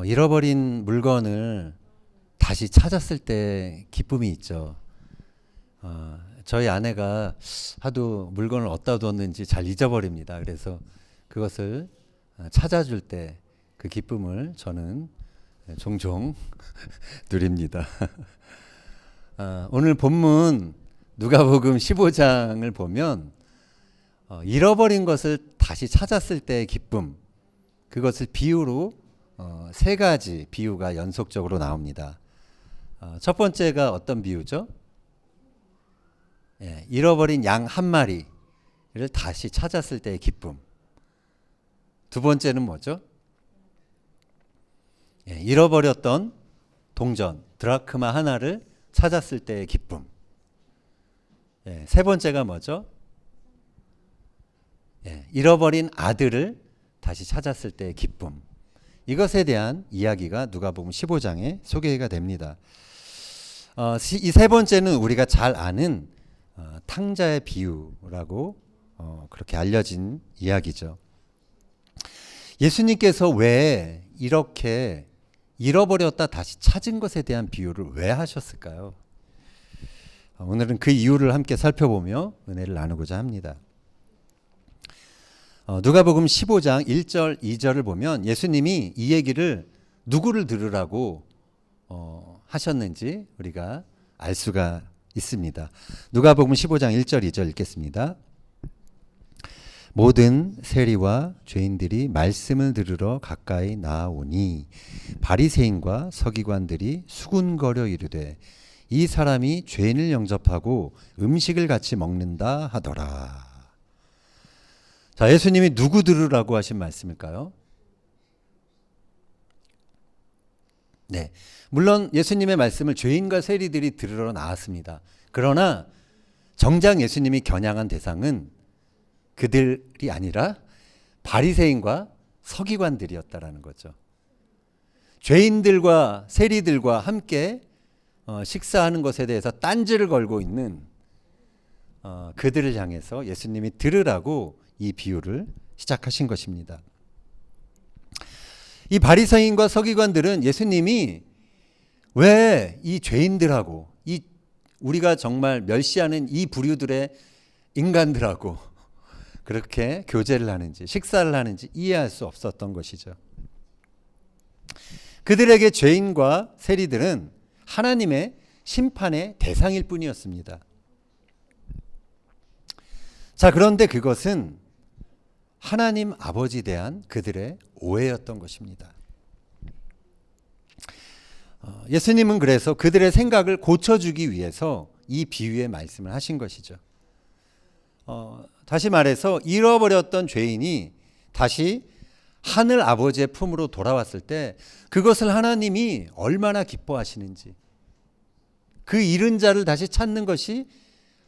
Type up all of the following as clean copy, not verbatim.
잃어버린 물건을 다시 찾았을 때 기쁨이 있죠. 저희 아내가 하도 물건을 어디다 뒀는지 잘 잊어버립니다. 그래서 그것을 찾아줄 때 그 기쁨을 저는 종종 누립니다. 오늘 본문 누가복음 15장을 보면 잃어버린 것을 다시 찾았을 때의 기쁨, 그것을 비유로 세 가지 비유가 연속적으로 나옵니다. 첫 번째가 어떤 비유죠? 잃어버린 양 한 마리를 다시 찾았을 때의 기쁨. 두 번째는 뭐죠? 잃어버렸던 동전, 드라크마 하나를 찾았을 때의 기쁨. 세 번째가 뭐죠? 잃어버린 아들을 다시 찾았을 때의 기쁨. 이것에 대한 이야기가 누가복음 15장에 소개가 됩니다. 이 세 번째는 우리가 잘 아는 탕자의 비유라고 그렇게 알려진 이야기죠. 예수님께서 왜 이렇게 잃어버렸다 다시 찾은 것에 대한 비유를 왜 하셨을까요? 오늘은 그 이유를 함께 살펴보며 은혜를 나누고자 합니다. 누가복음 15장 1절 2절을 보면 예수님이 이 얘기를 누구를 들으라고 하셨는지 우리가 알 수가 있습니다. 누가복음 15장 1절 2절 읽겠습니다. 모든 세리와 죄인들이 말씀을 들으러 가까이 나아오니 바리새인과 서기관들이 수군거려 이르되 이 사람이 죄인을 영접하고 음식을 같이 먹는다 하더라. 자, 예수님이 누구 들으라고 하신 말씀일까요? 네, 물론 예수님의 말씀을 죄인과 세리들이 들으러 나왔습니다. 그러나 정작 예수님이 겨냥한 대상은 그들이 아니라 바리새인과 서기관들이었다라는 거죠. 죄인들과 세리들과 함께 식사하는 것에 대해서 딴지를 걸고 있는 그들을 향해서 예수님이 들으라고 이 비유를 시작하신 것입니다. 이 바리새인과 서기관들은 예수님이 왜 이 죄인들하고 이 우리가 정말 멸시하는 이 부류들의 인간들하고 그렇게 교제를 하는지 식사를 하는지 이해할 수 없었던 것이죠. 그들에게 죄인과 세리들은 하나님의 심판의 대상일 뿐이었습니다. 자, 그런데 그것은 하나님 아버지에 대한 그들의 오해였던 것입니다. 예수님은 그래서 그들의 생각을 고쳐주기 위해서 이 비유의 말씀을 하신 것이죠. 다시 말해서 잃어버렸던 죄인이 다시 하늘 아버지의 품으로 돌아왔을 때 그것을 하나님이 얼마나 기뻐하시는지, 그 잃은 자를 다시 찾는 것이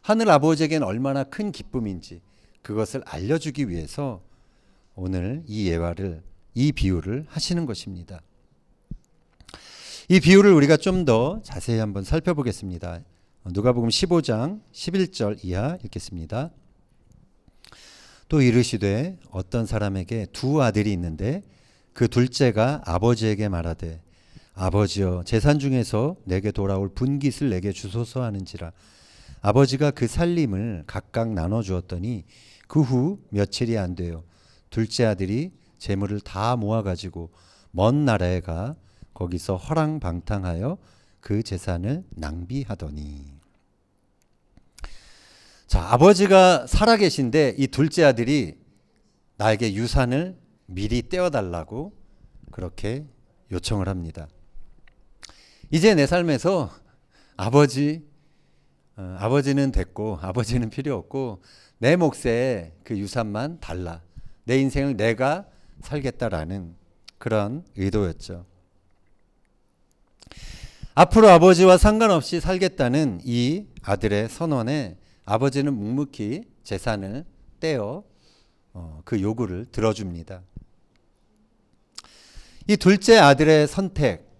하늘 아버지에게는 얼마나 큰 기쁨인지 그것을 알려주기 위해서 오늘 이 비유를 하시는 것입니다. 이 비유를 우리가 좀 더 자세히 한번 살펴보겠습니다. 누가복음 15장 11절 이하 읽겠습니다. 또 이르시되 어떤 사람에게 두 아들이 있는데 그 둘째가 아버지에게 말하되 아버지여 재산 중에서 내게 돌아올 분깃을 내게 주소서 하는지라. 아버지가 그 살림을 각각 나눠 주었더니 그 후 며칠이 안 되어 둘째 아들이 재물을 다 모아 가지고 먼 나라에 가 거기서 허랑방탕하여 그 재산을 낭비하더니. 자, 아버지가 살아계신데 이 둘째 아들이 나에게 유산을 미리 떼어달라고 그렇게 요청을 합니다. 이제 내 삶에서 아버지는 됐고 아버지는 필요 없고 내 몫에 그 유산만 달라. 내 인생을 내가 살겠다라는 그런 의도였죠. 앞으로 아버지와 상관없이 살겠다는 이 아들의 선언에 아버지는 묵묵히 재산을 떼어 그 요구를 들어줍니다. 이 둘째 아들의 선택,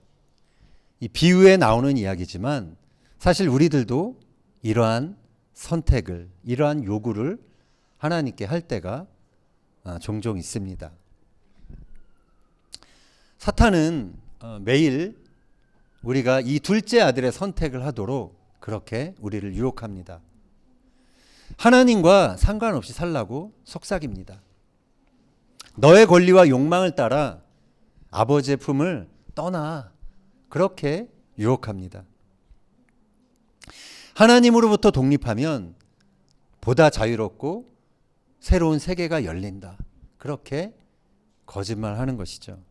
이 비유에 나오는 이야기지만 사실 우리들도 이러한 선택을, 이러한 요구를 하나님께 할 때가 종종 있습니다. 사탄은 매일 우리가 이 둘째 아들의 선택을 하도록 그렇게 우리를 유혹합니다. 하나님과 상관없이 살라고 속삭입니다. 너의 권리와 욕망을 따라 아버지의 품을 떠나, 그렇게 유혹합니다. 하나님으로부터 독립하면 보다 자유롭고 새로운 세계가 열린다, 그렇게 거짓말하는 것이죠.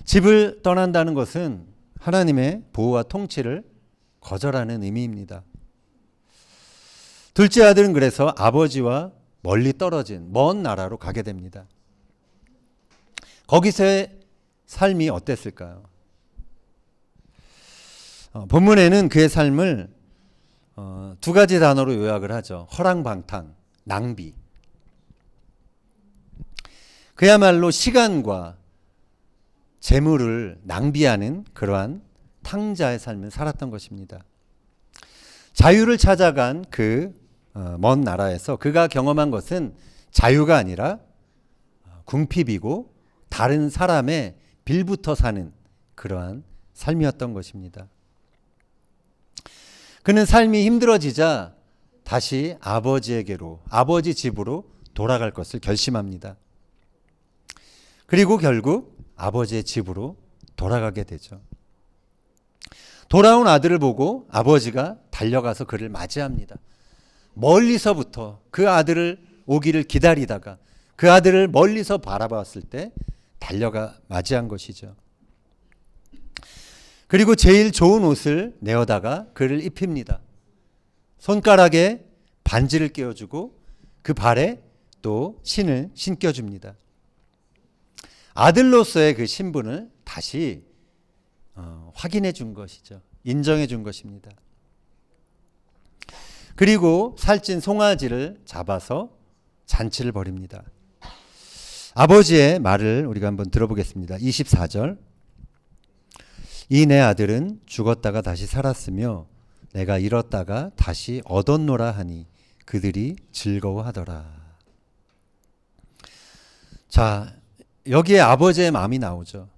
집을 떠난다는 것은 하나님의 보호와 통치를 거절하는 의미입니다. 둘째 아들은 그래서 아버지와 멀리 떨어진 먼 나라로 가게 됩니다. 거기서의 삶이 어땠을까요? 본문에는 그의 삶을 두 가지 단어로 요약을 하죠. 허랑방탕, 낭비. 그야말로 시간과 재물을 낭비하는 그러한 탕자의 삶을 살았던 것입니다. 자유를 찾아간 그 먼 나라에서 그가 경험한 것은 자유가 아니라 궁핍이고 다른 사람의 빌부터 사는 그러한 삶이었던 것입니다. 그는 삶이 힘들어지자 다시 아버지에게로, 아버지 집으로 돌아갈 것을 결심합니다. 그리고 결국 아버지의 집으로 돌아가게 되죠. 돌아온 아들을 보고 아버지가 달려가서 그를 맞이합니다. 멀리서부터 그 아들을 오기를 기다리다가 그 아들을 멀리서 바라봤을 때 달려가 맞이한 것이죠. 그리고 제일 좋은 옷을 내어다가 그를 입힙니다. 손가락에 반지를 끼워주고 그 발에 또 신을 신겨줍니다. 아들로서의 그 신분을 다시 확인해 준 것이죠. 인정해 준 것입니다. 그리고 살찐 송아지를 잡아서 잔치를 벌입니다. 아버지의 말을 우리가 한번 들어보겠습니다. 24절. 이 내 아들은 죽었다가 다시 살았으며 내가 잃었다가 다시 얻었노라 하니 그들이 즐거워하더라. 자, 여기에 아버지의 마음이 나오죠.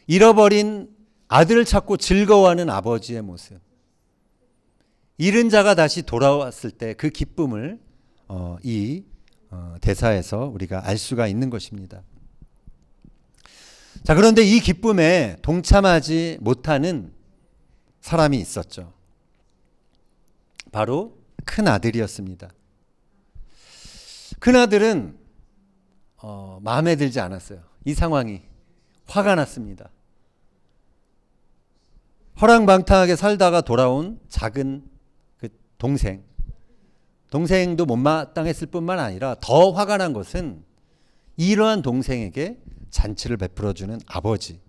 잃어버린 아들을 찾고 즐거워하는 아버지의 모습. 잃은 자가 다시 돌아왔을 때 그 기쁨을 이 대사에서 우리가 알 수가 있는 것입니다. 자, 그런데 이 기쁨에 동참하지 못하는 사람이 있었죠. 바로 큰 아들이었습니다. 큰 아들은 마음에 들지 않았어요. 이 상황이 화가 났습니다. 허랑방탕하게 살다가 돌아온 작은 그 동생도 못마땅했을 뿐만 아니라 더 화가 난 것은 이러한 동생에게 잔치를 베풀어주는 아버지,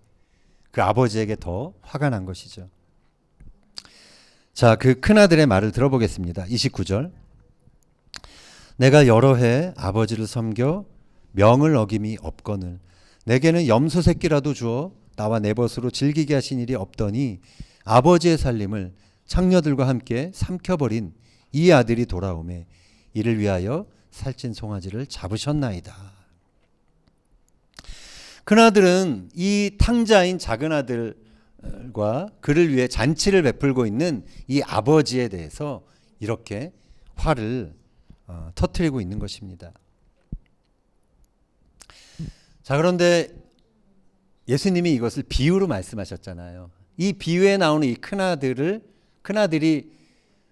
그 아버지에게 더 화가 난 것이죠. 자, 그 큰아들의 말을 들어보겠습니다. 29절. 내가 여러 해 아버지를 섬겨 명을 어김이 없거늘 내게는 염소 새끼라도 주어 나와 내 벗으로 즐기게 하신 일이 없더니 아버지의 살림을 창녀들과 함께 삼켜버린 이 아들이 돌아오매 이를 위하여 살찐 송아지를 잡으셨나이다. 큰아들은 이 탕자인 작은아들과 그를 위해 잔치를 베풀고 있는 이 아버지에 대해서 이렇게 화를 터뜨리고 있는 것입니다. 자, 그런데 예수님이 이것을 비유로 말씀하셨잖아요. 이 비유에 나오는 이 큰아들이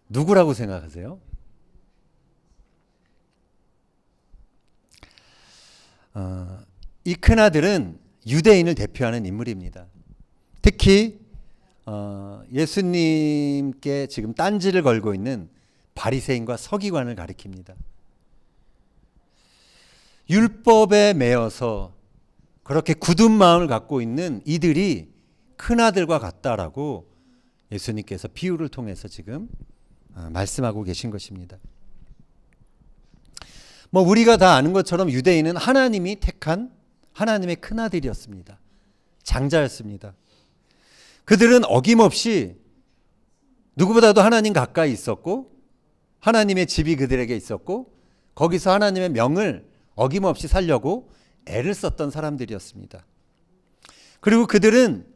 누구라고 생각하세요? 이 큰아들은 유대인을 대표하는 인물입니다. 특히 예수님께 지금 딴지를 걸고 있는 바리새인과 서기관을 가리킵니다. 율법에 매여서 그렇게 굳은 마음을 갖고 있는 이들이 큰아들과 같다라고 예수님께서 비유를 통해서 지금 말씀하고 계신 것입니다. 뭐 우리가 다 아는 것처럼 유대인은 하나님이 택한 하나님의 큰아들이었습니다. 장자였습니다. 그들은 어김없이 누구보다도 하나님 가까이 있었고 하나님의 집이 그들에게 있었고 거기서 하나님의 명을 어김없이 살려고 애를 썼던 사람들이었습니다. 그리고 그들은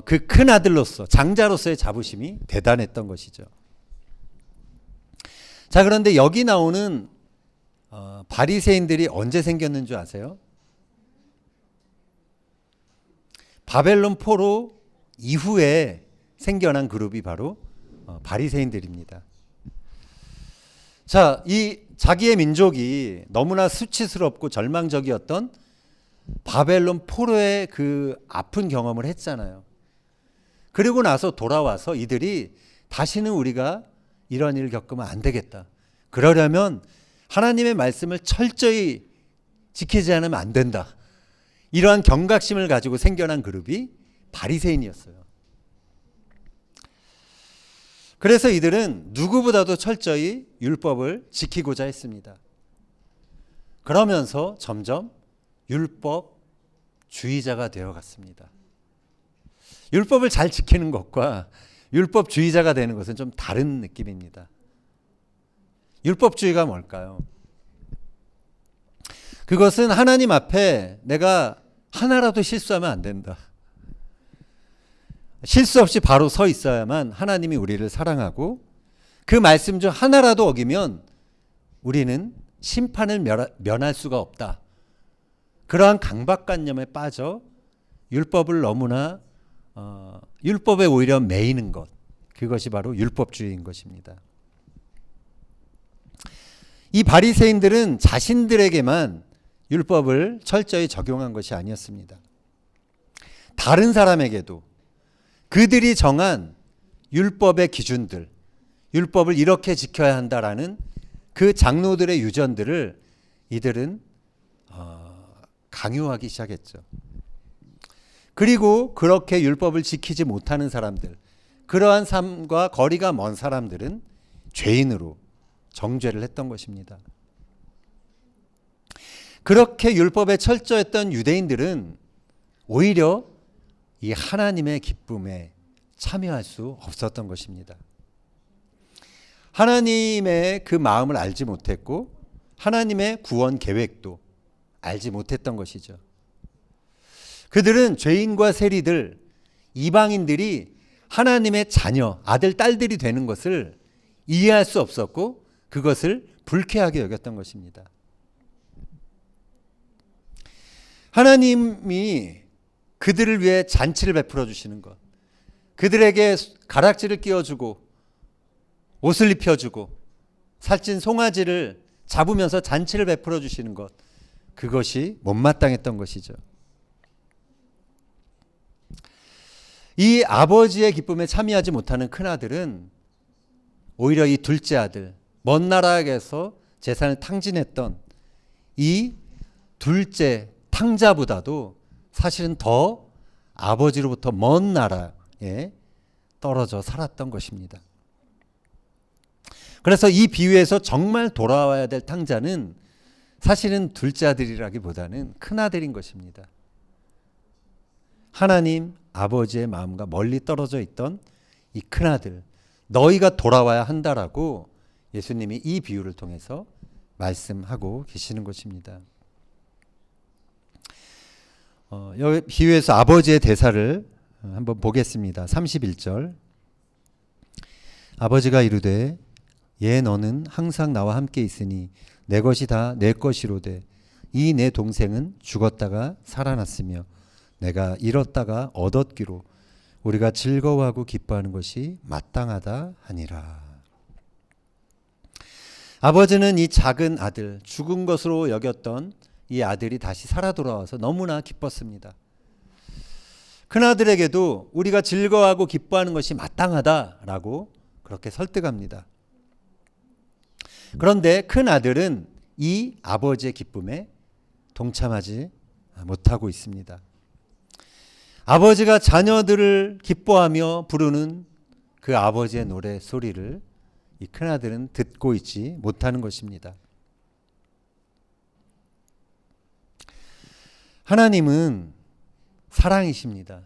그 큰 아들로서 장자로서의 자부심이 대단했던 것이죠. 자, 그런데 여기 나오는 바리새인들이 언제 생겼는 줄 아세요? 바벨론 포로 이후에 생겨난 그룹이 바로 바리새인들입니다. 자, 이 자기의 민족이 너무나 수치스럽고 절망적이었던 바벨론 포로의 그 아픈 경험을 했잖아요. 그리고 나서 돌아와서 이들이 다시는 우리가 이런 일을 겪으면 안 되겠다. 그러려면 하나님의 말씀을 철저히 지키지 않으면 안 된다. 이러한 경각심을 가지고 생겨난 그룹이 바리새인이었어요. 그래서 이들은 누구보다도 철저히 율법을 지키고자 했습니다. 그러면서 점점 율법주의자가 되어갔습니다. 율법을 잘 지키는 것과 율법주의자가 되는 것은 좀 다른 느낌입니다. 율법주의가 뭘까요? 그것은 하나님 앞에 내가 하나라도 실수하면 안 된다. 실수 없이 바로 서 있어야만 하나님이 우리를 사랑하고 그 말씀 중 하나라도 어기면 우리는 심판을 면할 수가 없다. 그러한 강박관념에 빠져 율법을 너무나 율법에 오히려 매이는 것, 그것이 바로 율법주의인 것입니다. 이 바리새인들은 자신들에게만 율법을 철저히 적용한 것이 아니었습니다. 다른 사람에게도 그들이 정한 율법의 기준들, 율법을 이렇게 지켜야 한다라는 그 장로들의 유전들을 이들은 강요하기 시작했죠. 그리고 그렇게 율법을 지키지 못하는 사람들, 그러한 삶과 거리가 먼 사람들은 죄인으로 정죄를 했던 것입니다. 그렇게 율법에 철저했던 유대인들은 오히려 이 하나님의 기쁨에 참여할 수 없었던 것입니다. 하나님의 그 마음을 알지 못했고 하나님의 구원 계획도 알지 못했던 것이죠. 그들은 죄인과 세리들, 이방인들이 하나님의 자녀, 아들, 딸들이 되는 것을 이해할 수 없었고 그것을 불쾌하게 여겼던 것입니다. 하나님이 그들을 위해 잔치를 베풀어 주시는 것, 그들에게 가락지를 끼워주고 옷을 입혀주고 살찐 송아지를 잡으면서 잔치를 베풀어 주시는 것, 그것이 못마땅했던 것이죠. 이 아버지의 기쁨에 참여하지 못하는 큰아들은 오히려 이 둘째 아들, 먼 나라에서 재산을 탕진했던 이 둘째 탕자보다도 사실은 더 아버지로부터 먼 나라에 떨어져 살았던 것입니다. 그래서 이 비유에서 정말 돌아와야 될 탕자는 사실은 둘째 아들이라기보다는 큰아들인 것입니다. 하나님 아버지의 마음과 멀리 떨어져 있던 이 큰아들, 너희가 돌아와야 한다라고 예수님이 이 비유를 통해서 말씀하고 계시는 것입니다. 여기 비유에서 아버지의 대사를 한번 보겠습니다. 31절. 아버지가 이르되 예 너는 항상 나와 함께 있으니 내 것이 다 내 것이로되 이 내 동생은 죽었다가 살아났으며 내가 잃었다가 얻었기로 우리가 즐거워하고 기뻐하는 것이 마땅하다 하니라. 아버지는 이 작은 아들, 죽은 것으로 여겼던 이 아들이 다시 살아 돌아와서 너무나 기뻤습니다. 큰아들에게도 우리가 즐거워하고 기뻐하는 것이 마땅하다라고 그렇게 설득합니다. 그런데 큰아들은 이 아버지의 기쁨에 동참하지 못하고 있습니다. 아버지가 자녀들을 기뻐하며 부르는 그 아버지의 노래 소리를 이 큰아들은 듣고 있지 못하는 것입니다. 하나님은 사랑이십니다.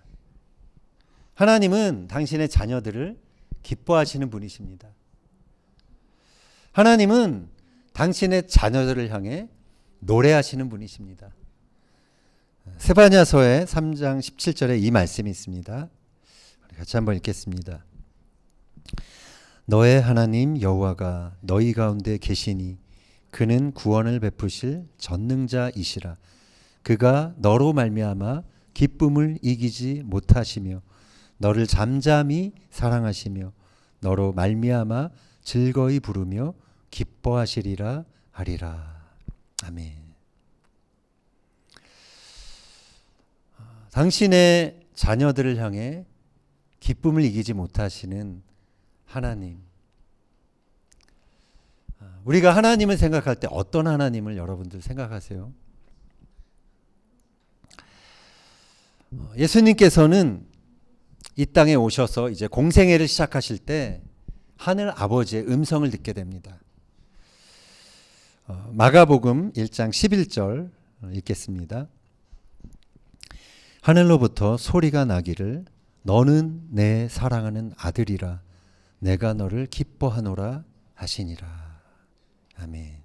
하나님은 당신의 자녀들을 기뻐하시는 분이십니다. 하나님은 당신의 자녀들을 향해 노래하시는 분이십니다. 세바냐서의 3장 17절에 이 말씀이 있습니다. 같이 한번 읽겠습니다. 너의 하나님 여호와가 너희 가운데 계시니 그는 구원을 베푸실 전능자이시라. 그가 너로 말미암아 기쁨을 이기지 못하시며 너를 잠잠히 사랑하시며 너로 말미암아 즐거이 부르며 기뻐하시리라 하리라. 아멘. 당신의 자녀들을 향해 기쁨을 이기지 못하시는 하나님. 우리가 하나님을 생각할 때 어떤 하나님을 여러분들 생각하세요? 예수님께서는 이 땅에 오셔서 이제 공생애를 시작하실 때 하늘 아버지의 음성을 듣게 됩니다. 마가복음 1장 11절 읽겠습니다. 하늘로부터 소리가 나기를 너는 내 사랑하는 아들이라 내가 너를 기뻐하노라 하시니라. 아멘.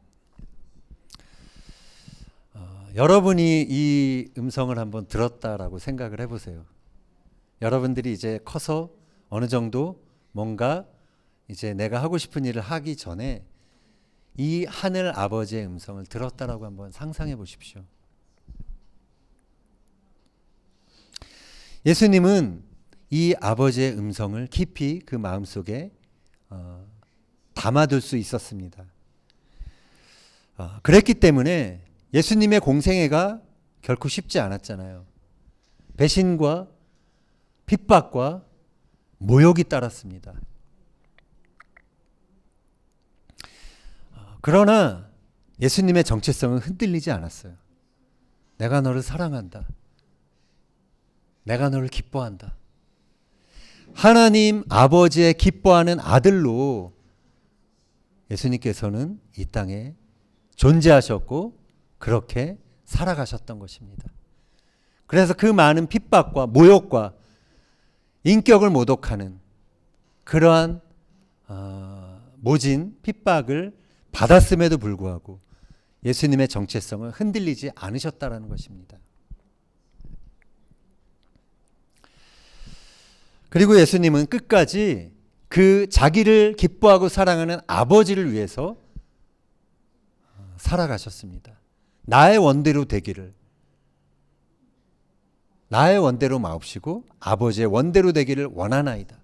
여러분이 이 음성을 한번 들었다라고 생각을 해보세요. 여러분들이 이제 커서 어느 정도 뭔가 이제 내가 하고 싶은 일을 하기 전에 이 하늘 아버지의 음성을 들었다라고 한번 상상해 보십시오. 예수님은 이 아버지의 음성을 깊이 그 마음속에 담아둘 수 있었습니다. 그랬기 때문에 예수님의 공생애가 결코 쉽지 않았잖아요. 배신과 핍박과 모욕이 따랐습니다. 그러나 예수님의 정체성은 흔들리지 않았어요. 내가 너를 사랑한다. 내가 너를 기뻐한다. 하나님 아버지의 기뻐하는 아들로 예수님께서는 이 땅에 존재하셨고 그렇게 살아가셨던 것입니다. 그래서 그 많은 핍박과 모욕과 인격을 모독하는 그러한 모진 핍박을 받았음에도 불구하고 예수님의 정체성은 흔들리지 않으셨다라는 것입니다. 그리고 예수님은 끝까지 그 자기를 기뻐하고 사랑하는 아버지를 위해서 살아가셨습니다. 나의 원대로 되기를, 나의 원대로 마옵시고 아버지의 원대로 되기를 원하나이다.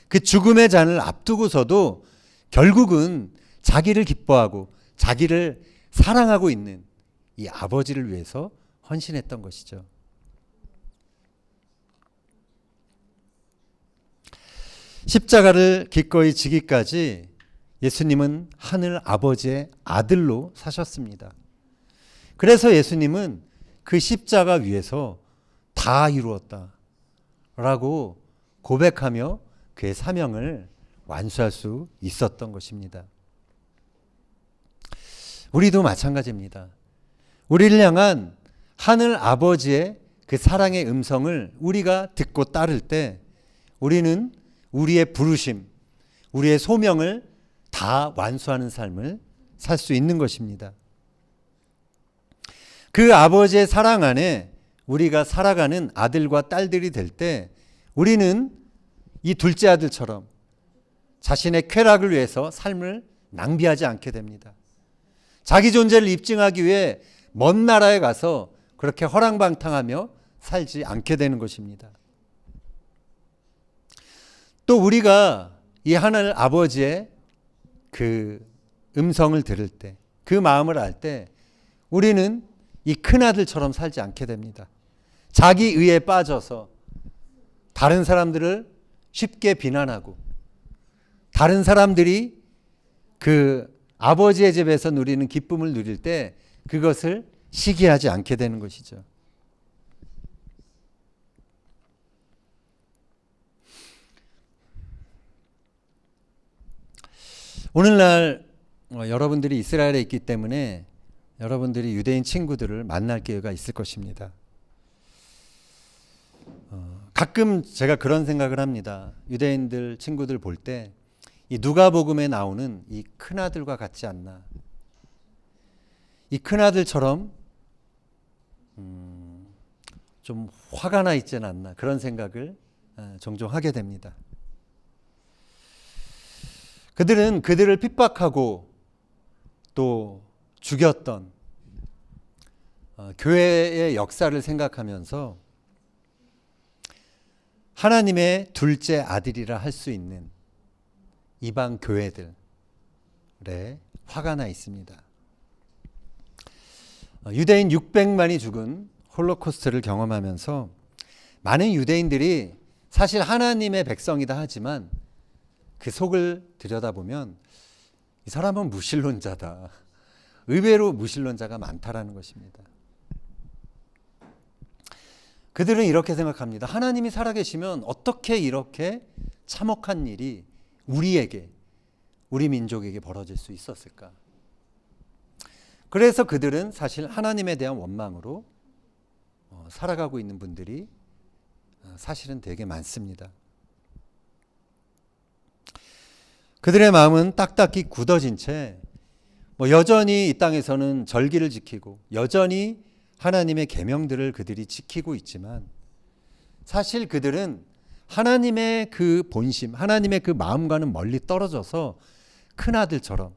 그 죽음의 잔을 앞두고서도 결국은 자기를 기뻐하고 자기를 사랑하고 있는 이 아버지를 위해서 헌신했던 것이죠. 십자가를 기꺼이 지기까지 예수님은 하늘 아버지의 아들로 사셨습니다. 그래서 예수님은 그 십자가 위에서 다 이루었다 라고 고백하며 그의 사명을 완수할 수 있었던 것입니다. 우리도 마찬가지입니다. 우리를 향한 하늘 아버지의 그 사랑의 음성을 우리가 듣고 따를 때 우리는 우리의 부르심, 우리의 소명을 다 완수하는 삶을 살 수 있는 것입니다. 그 아버지의 사랑 안에 우리가 살아가는 아들과 딸들이 될 때 우리는 이 둘째 아들처럼 자신의 쾌락을 위해서 삶을 낭비하지 않게 됩니다. 자기 존재를 입증하기 위해 먼 나라에 가서 그렇게 허랑방탕하며 살지 않게 되는 것입니다. 또 우리가 이 하늘 아버지의 그 음성을 들을 때, 그 마음을 알 때 우리는 이 큰아들처럼 살지 않게 됩니다. 자기 의에 빠져서 다른 사람들을 쉽게 비난하고 다른 사람들이 그 아버지의 집에서 누리는 기쁨을 누릴 때 그것을 시기하지 않게 되는 것이죠. 오늘날 여러분들이 이스라엘에 있기 때문에 여러분들이 유대인 친구들을 만날 기회가 있을 것입니다. 가끔 제가 그런 생각을 합니다. 유대인들 친구들 볼 때 이 누가복음에 나오는 이 큰아들과 같지 않나. 이 큰아들처럼 좀 화가 나 있지는 않나 그런 생각을 종종 하게 됩니다. 그들은 그들을 핍박하고 또 죽였던 교회의 역사를 생각하면서 하나님의 둘째 아들이라 할 수 있는 이방 교회들에 화가 나 있습니다. 유대인 600만이 죽은 홀로코스트를 경험하면서 많은 유대인들이 사실 하나님의 백성이다 하지만 그 속을 들여다보면 이 사람은 무신론자다. 의외로 무신론자가 많다라는 것입니다. 그들은 이렇게 생각합니다. 하나님이 살아계시면 어떻게 이렇게 참혹한 일이 우리에게, 우리 민족에게 벌어질 수 있었을까? 그래서 그들은 사실 하나님에 대한 원망으로 살아가고 있는 분들이 사실은 되게 많습니다. 그들의 마음은 딱딱히 굳어진 채 여전히 이 땅에서는 절기를 지키고 여전히 하나님의 계명들을 그들이 지키고 있지만 사실 그들은 하나님의 그 본심, 하나님의 그 마음과는 멀리 떨어져서 큰아들처럼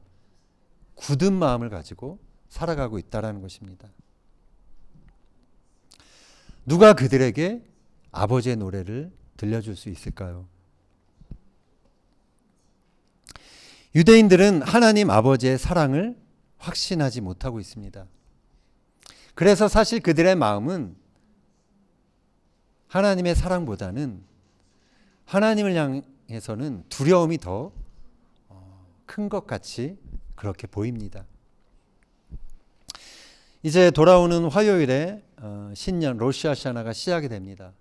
굳은 마음을 가지고 살아가고 있다는 것입니다. 누가 그들에게 아버지의 노래를 들려줄 수 있을까요? 유대인들은 하나님 아버지의 사랑을 확신하지 못하고 있습니다. 그래서 사실 그들의 마음은 하나님의 사랑보다는 하나님을 향해서는 두려움이 더 큰 것 같이 그렇게 보입니다. 이제 돌아오는 화요일에 신년 로시 하샤나가 시작이 됩니다.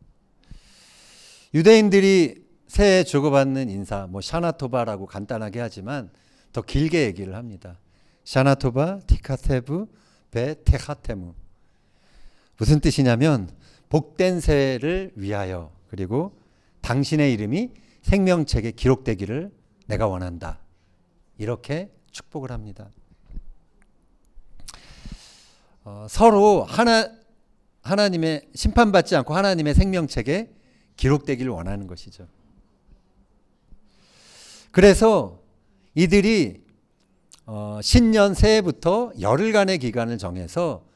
유대인들이 새해 주고받는 인사, 샤나토바라고 간단하게 하지만 더 길게 얘기를 합니다. 샤나토바, 티카테브, 베 테하테무. 무슨 뜻이냐면 복된 새해를 위하여 그리고 당신의 이름이 생명책에 기록되기를 내가 원한다. 이렇게 축복을 합니다. 서로 하나님의 심판받지 않고 하나님의 생명책에 기록되기를 원하는 것이죠. 그래서 이들이 신년 새해부터 열흘간의 기간을 정해서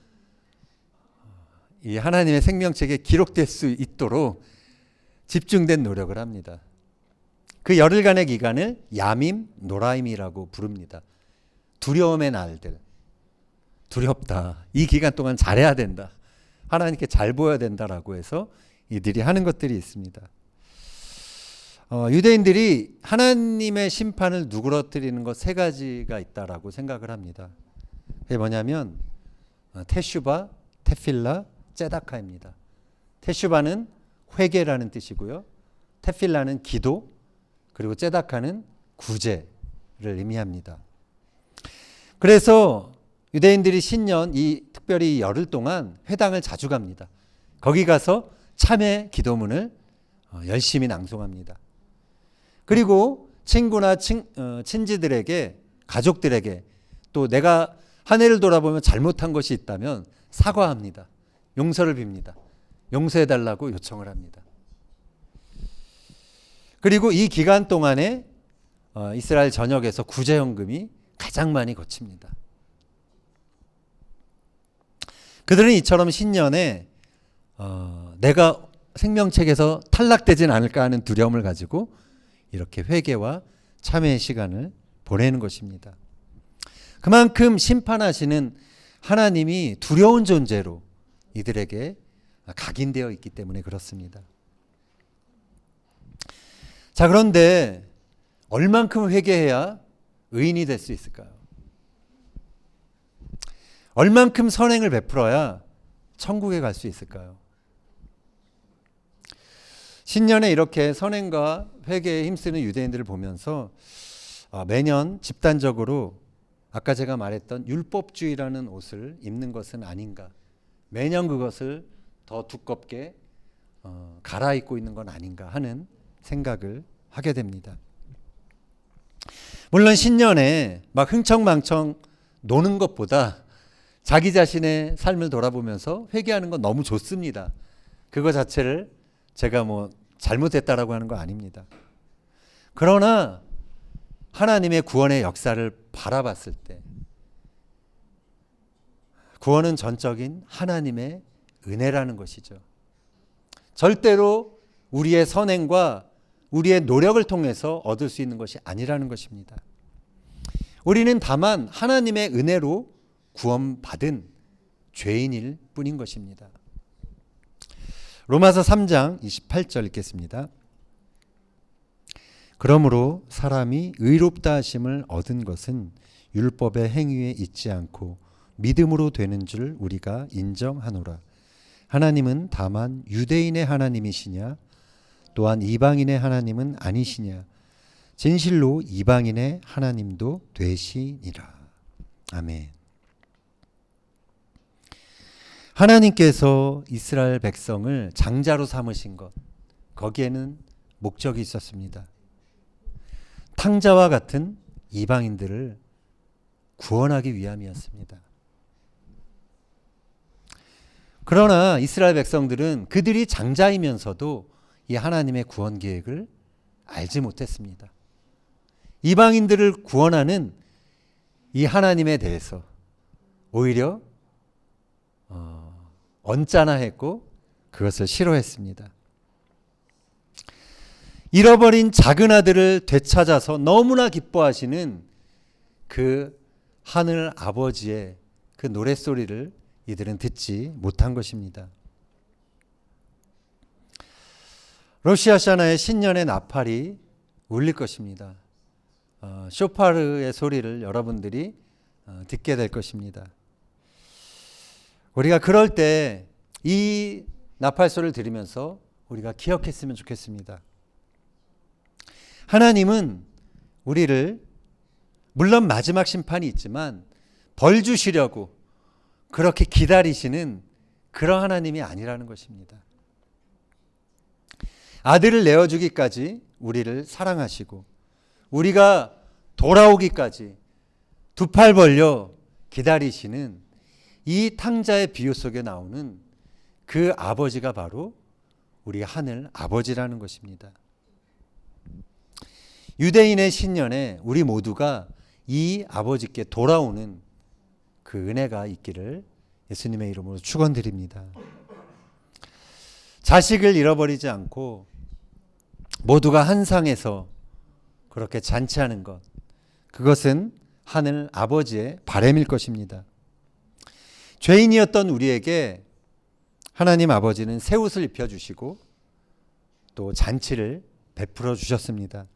이 하나님의 생명책에 기록될 수 있도록 집중된 노력을 합니다. 그 열흘간의 기간을 야밈, 노라임이라고 부릅니다. 두려움의 날들. 두렵다. 이 기간 동안 잘해야 된다. 하나님께 잘 보여야 된다라고 해서 이들이 하는 것들이 있습니다. 유대인들이 하나님의 심판을 누그러뜨리는 것 세 가지가 있다라고 생각을 합니다. 그게 뭐냐면 테슈바, 테필라, ጼ다카입니다. 테슈바는 회개라는 뜻이고요. 테필라는 기도, 그리고 ጼ다카는 구제를 의미합니다. 그래서 유대인들이 신년 특별히 열흘 동안 회당을 자주 갑니다. 거기 가서 참회 기도문을 열심히 낭송합니다. 그리고 친구나 친지들에게, 가족들에게 또 내가 한 해를 돌아보면 잘못한 것이 있다면 사과합니다. 용서를 빕니다. 용서해달라고 요청을 합니다. 그리고 이 기간 동안에 이스라엘 전역에서 구제헌금이 가장 많이 거칩니다. 그들은 이처럼 신년에 내가 생명책에서 탈락되진 않을까 하는 두려움을 가지고 이렇게 회개와 참회의 시간을 보내는 것입니다. 그만큼 심판하시는 하나님이 두려운 존재로 이들에게 각인되어 있기 때문에 그렇습니다. 자, 그런데 얼만큼 회개해야 의인이 될 수 있을까요? 얼만큼 선행을 베풀어야 천국에 갈 수 있을까요? 신년에 이렇게 선행과 회개에 힘쓰는 유대인들을 보면서 매년 집단적으로 아까 제가 말했던 율법주의라는 옷을 입는 것은 아닌가, 매년 그것을 더 두껍게 갈아입고 있는 건 아닌가 하는 생각을 하게 됩니다. 물론 신년에 막 흥청망청 노는 것보다 자기 자신의 삶을 돌아보면서 회개하는 건 너무 좋습니다. 그거 자체를 제가 뭐 잘못했다라고 하는 거 아닙니다. 그러나 하나님의 구원의 역사를 바라봤을 때 구원은 전적인 하나님의 은혜라는 것이죠. 절대로 우리의 선행과 우리의 노력을 통해서 얻을 수 있는 것이 아니라는 것입니다. 우리는 다만 하나님의 은혜로 구원받은 죄인일 뿐인 것입니다. 로마서 3장 28절 읽겠습니다. 그러므로 사람이 의롭다 하심을 얻은 것은 율법의 행위에 있지 않고 믿음으로 되는 줄 우리가 인정하노라. 하나님은 다만 유대인의 하나님이시냐 또한 이방인의 하나님은 아니시냐 진실로 이방인의 하나님도 되시니라. 아멘. 하나님께서 이스라엘 백성을 장자로 삼으신 것, 거기에는 목적이 있었습니다. 탕자와 같은 이방인들을 구원하기 위함이었습니다. 그러나 이스라엘 백성들은 그들이 장자이면서도 이 하나님의 구원 계획을 알지 못했습니다. 이방인들을 구원하는 이 하나님에 대해서 오히려 언짢아했고 그것을 싫어했습니다. 잃어버린 작은 아들을 되찾아서 너무나 기뻐하시는 그 하늘 아버지의 그 노랫소리를 이들은 듣지 못한 것입니다. 로시아샤나의 신년의 나팔이 울릴 것입니다. 쇼파르의 소리를 여러분들이 듣게 될 것입니다. 우리가 그럴 때 이 나팔 소리를 들으면서 우리가 기억했으면 좋겠습니다. 하나님은 우리를 물론 마지막 심판이 있지만 벌 주시려고 그렇게 기다리시는 그런 하나님이 아니라는 것입니다. 아들을 내어주기까지 우리를 사랑하시고 우리가 돌아오기까지 두 팔 벌려 기다리시는 이 탕자의 비유 속에 나오는 그 아버지가 바로 우리 하늘 아버지라는 것입니다. 유대인의 신년에 우리 모두가 이 아버지께 돌아오는 그 은혜가 있기를 예수님의 이름으로 축원드립니다. 자식을 잃어버리지 않고 모두가 한 상에서 그렇게 잔치하는 것, 그것은 하늘 아버지의 바람일 것입니다. 죄인이었던 우리에게 하나님 아버지는 새 옷을 입혀주시고 또 잔치를 베풀어 주셨습니다.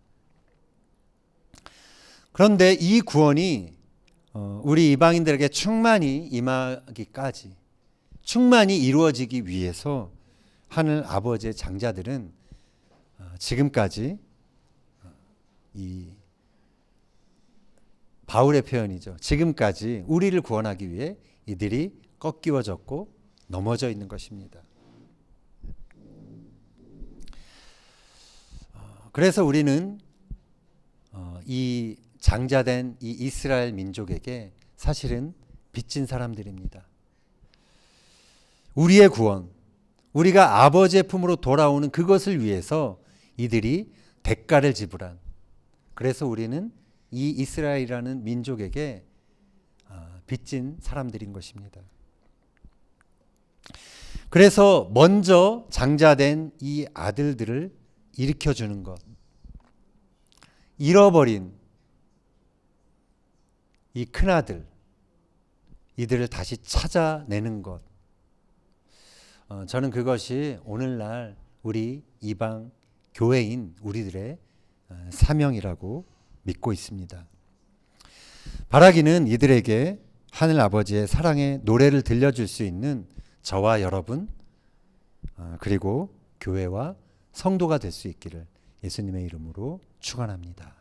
그런데 이 구원이 우리 이방인들에게 충만히 임하기까지, 충만히 이루어지기 위해서 하늘 아버지의 장자들은 지금까지 이 바울의 표현이죠. 지금까지 우리를 구원하기 위해 이들이 꺾이워졌고 넘어져 있는 것입니다. 그래서 우리는 이 장자된 이 이스라엘 민족에게 사실은 빚진 사람들입니다. 우리의 구원, 우리가 아버지의 품으로 돌아오는 그것을 위해서 이들이 대가를 지불한, 그래서 우리는 이 이스라엘이라는 민족에게 빚진 사람들인 것입니다. 그래서 먼저 장자된 이 아들들을 일으켜주는 것, 잃어버린 이 큰아들, 이들을 다시 찾아내는 것, 저는 그것이 오늘날 우리 이방 교회인 우리들의 사명이라고 믿고 있습니다. 바라기는 이들에게 하늘 아버지의 사랑의 노래를 들려줄 수 있는 저와 여러분, 그리고 교회와 성도가 될 수 있기를 예수님의 이름으로 축원합니다.